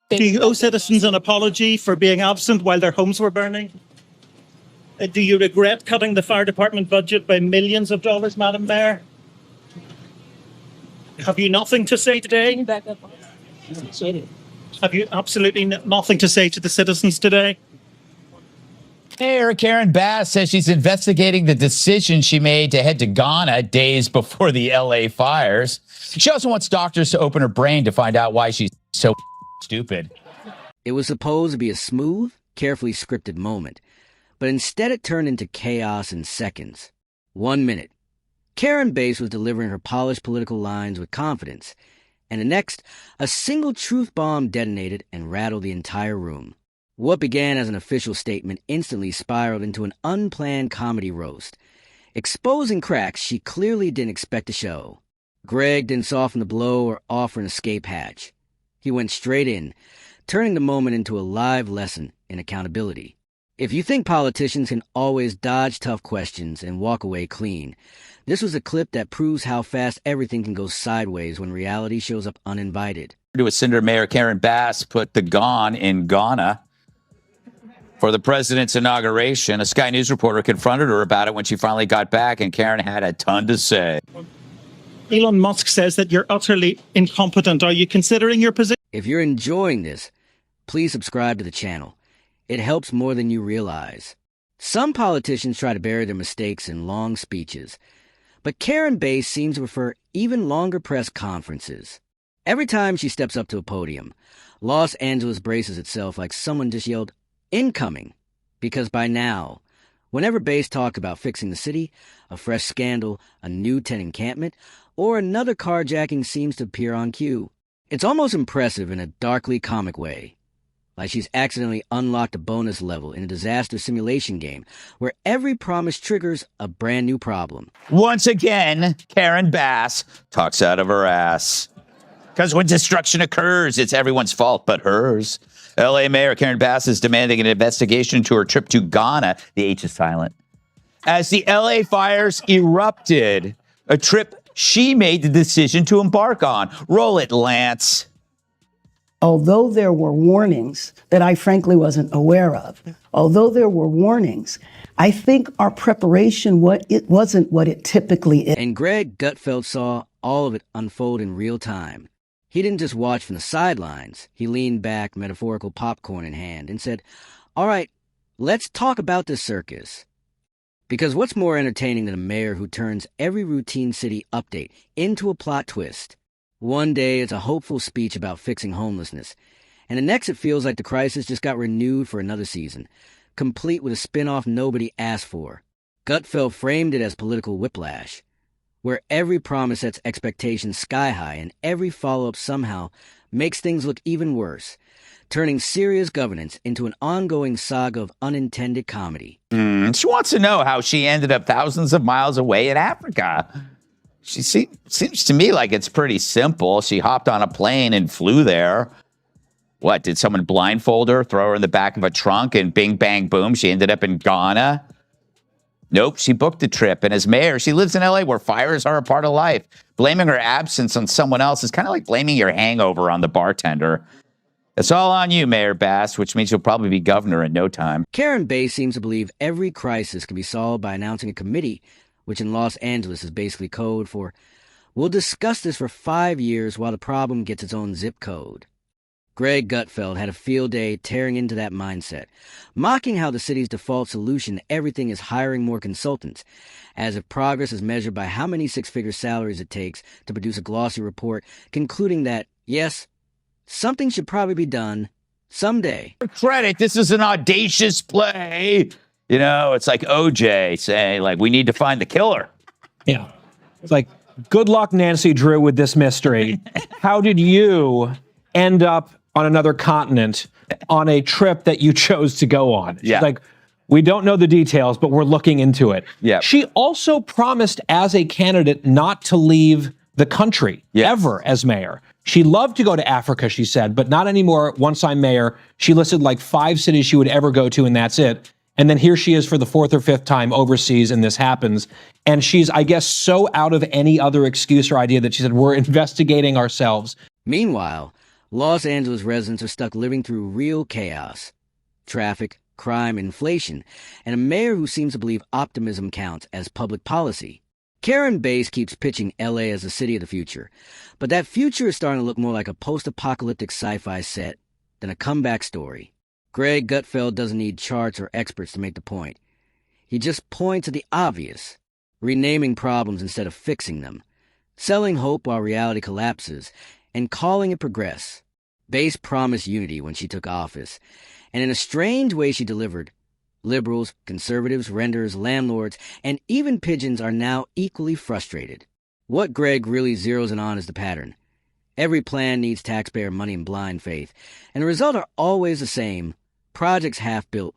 Do you owe citizens an apology for being absent while their homes were burning? Do you regret cutting the fire department budget by millions of dollars, Madam Mayor? Have you nothing to say today? Have you absolutely nothing to say to the citizens today? Mayor Karen Bass says she's investigating the decision she made to head to Ghana days before the LA fires. She also wants doctors to open her brain to find out why she's so stupid. It was supposed to be a smooth, carefully scripted moment, but instead it turned into chaos in seconds. 1 minute, Karen Bass was delivering her polished political lines with confidence, and the next, a single truth bomb detonated and rattled the entire room. What began as an official statement instantly spiraled into an unplanned comedy roast, exposing cracks she clearly didn't expect to show. Greg didn't soften the blow or offer an escape hatch. He went straight in, turning the moment into a live lesson in accountability. If you think politicians can always dodge tough questions and walk away clean, this was a clip that proves how fast everything can go sideways when reality shows up uninvited. Senator Mayor Karen Bass put the gone in Ghana for the president's inauguration. A Sky News reporter confronted her about it when she finally got back, and Karen had a ton to say. Elon Musk says that you're utterly incompetent. Are you considering your position? If you're enjoying this, please subscribe to the channel. It helps more than you realize. Some politicians try to bury their mistakes in long speeches, but Karen Bass seems to prefer even longer press conferences. Every time she steps up to a podium, Los Angeles braces itself like someone just yelled, "Incoming," because by now, whenever Bass talked about fixing the city, a fresh scandal, a new tent encampment, or another carjacking seems to appear on cue. It's almost impressive in a darkly comic way, like she's accidentally unlocked a bonus level in a disaster simulation game where every promise triggers a brand new problem. Once again, Karen Bass talks out of her ass. Because when destruction occurs, it's everyone's fault but hers. LA Mayor Karen Bass is demanding an investigation into her trip to Ghana. The H is silent. As the LA fires erupted, a trip she made the decision to embark on. Roll it, Lance. Although there were warnings that I frankly wasn't aware of, I think our preparation, it wasn't what it typically is. And Greg Gutfeld saw all of it unfold in real time. He didn't just watch from the sidelines. He leaned back, metaphorical popcorn in hand, and said, "All right, let's talk about this circus." Because what's more entertaining than a mayor who turns every routine city update into a plot twist? One day it's a hopeful speech about fixing homelessness, and the next it feels like the crisis just got renewed for another season, complete with a spin-off nobody asked for. Gutfeld framed it as political whiplash, where every promise sets expectations sky high and every follow-up somehow makes things look even worse, turning serious governance into an ongoing saga of unintended comedy. She wants to know how she ended up thousands of miles away in Africa. She seems to me like it's pretty simple. She hopped on a plane and flew there. What, did someone blindfold her, throw her in the back of a trunk, and bing, bang, boom, she ended up in Ghana? Nope, she booked the trip, and as mayor, she lives in LA where fires are a part of life. Blaming her absence on someone else is kind of like blaming your hangover on the bartender. It's all on you, Mayor Bass, which means you'll probably be governor in no time. Karen Bass seems to believe every crisis can be solved by announcing a committee, which in Los Angeles is basically code for, "We'll discuss this for 5 years while the problem gets its own zip code." Greg Gutfeld had a field day tearing into that mindset, mocking how the city's default solution to everything is hiring more consultants, as if progress is measured by how many six-figure salaries it takes to produce a glossy report concluding that, yes, something should probably be done someday. For credit, this is an audacious play. You know, it's like OJ saying, like, we need to find the killer. Yeah. It's like, good luck, Nancy Drew, with this mystery. How did you end up on another continent on a trip that you chose to go on? She's like, we don't know the details, but we're looking into it. Yeah. She also promised as a candidate not to leave the country ever as mayor. She loved to go to Africa, she said, but not anymore once I'm mayor. She listed like 5 cities she would ever go to, and that's it. And then here she is for the 4th or 5th time overseas, and this happens. And she's, I guess, so out of any other excuse or idea that she said, we're investigating ourselves. Meanwhile, Los Angeles residents are stuck living through real chaos. Traffic, crime, inflation, and a mayor who seems to believe optimism counts as public policy. Karen Bass keeps pitching LA as the city of the future, but that future is starting to look more like a post-apocalyptic sci-fi set than a comeback story. Greg Gutfeld doesn't need charts or experts to make the point. He just points at the obvious, renaming problems instead of fixing them, selling hope while reality collapses, and calling it progress. Bass promised unity when she took office, and in a strange way she delivered. Liberals, conservatives, renters, landlords, and even pigeons are now equally frustrated. What Greg really zeroes in on is the pattern. Every plan needs taxpayer money and blind faith, and the results are always the same. Projects half-built,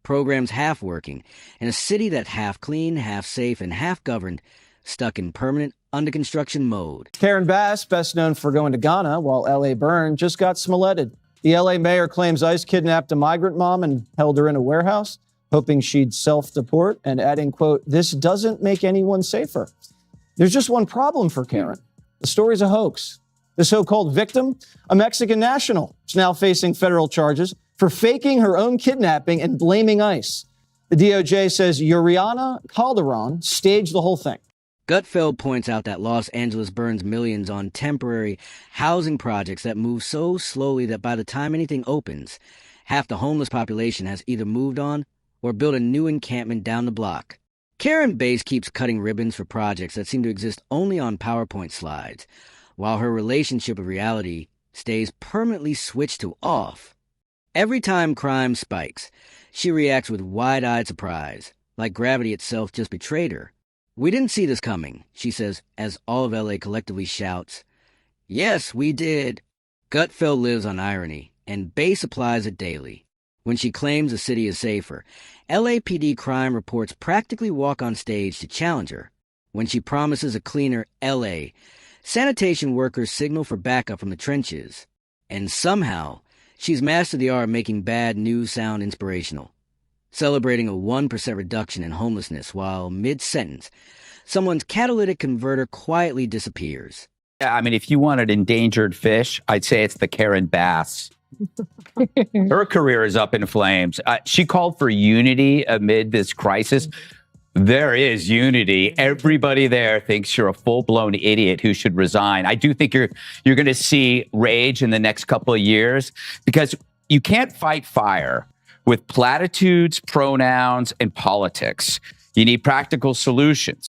programs half-working, and a city that's half-clean, half-safe, and half-governed, stuck in permanent under-construction mode. Karen Bass, best known for going to Ghana while L.A. burned, just got smoletted. The L.A. mayor claims ICE kidnapped a migrant mom and held her in a warehouse, hoping she'd self-deport, and adding, quote, "This doesn't make anyone safer." There's just one problem for Karen. The story's a hoax. The so-called victim, a Mexican national, is now facing federal charges for faking her own kidnapping and blaming ICE. The DOJ says Yuriana Calderon staged the whole thing. Gutfeld points out that Los Angeles burns millions on temporary housing projects that move so slowly that by the time anything opens, half the homeless population has either moved on or built a new encampment down the block. Karen Bass keeps cutting ribbons for projects that seem to exist only on PowerPoint slides, while her relationship with reality stays permanently switched to off. Every time crime spikes, she reacts with wide-eyed surprise, like gravity itself just betrayed her. "We didn't see this coming," she says, as all of LA collectively shouts, "Yes, we did." Gutfeld lives on irony, and Bass applies it daily. When she claims the city is safer, LAPD crime reports practically walk on stage to challenge her. When she promises a cleaner LA, sanitation workers signal for backup from the trenches. And somehow, she's mastered the art of making bad news sound inspirational, celebrating a 1% reduction in homelessness while mid-sentence, someone's catalytic converter quietly disappears. Yeah, I mean, if you wanted endangered fish, I'd say it's the Karen Bass. Her career is up in flames. She called for unity amid this crisis. There is unity. Everybody there thinks you're a full-blown idiot who should resign. I do think you're going to see rage in the next couple of years because you can't fight fire with platitudes, pronouns, and politics. You need practical solutions.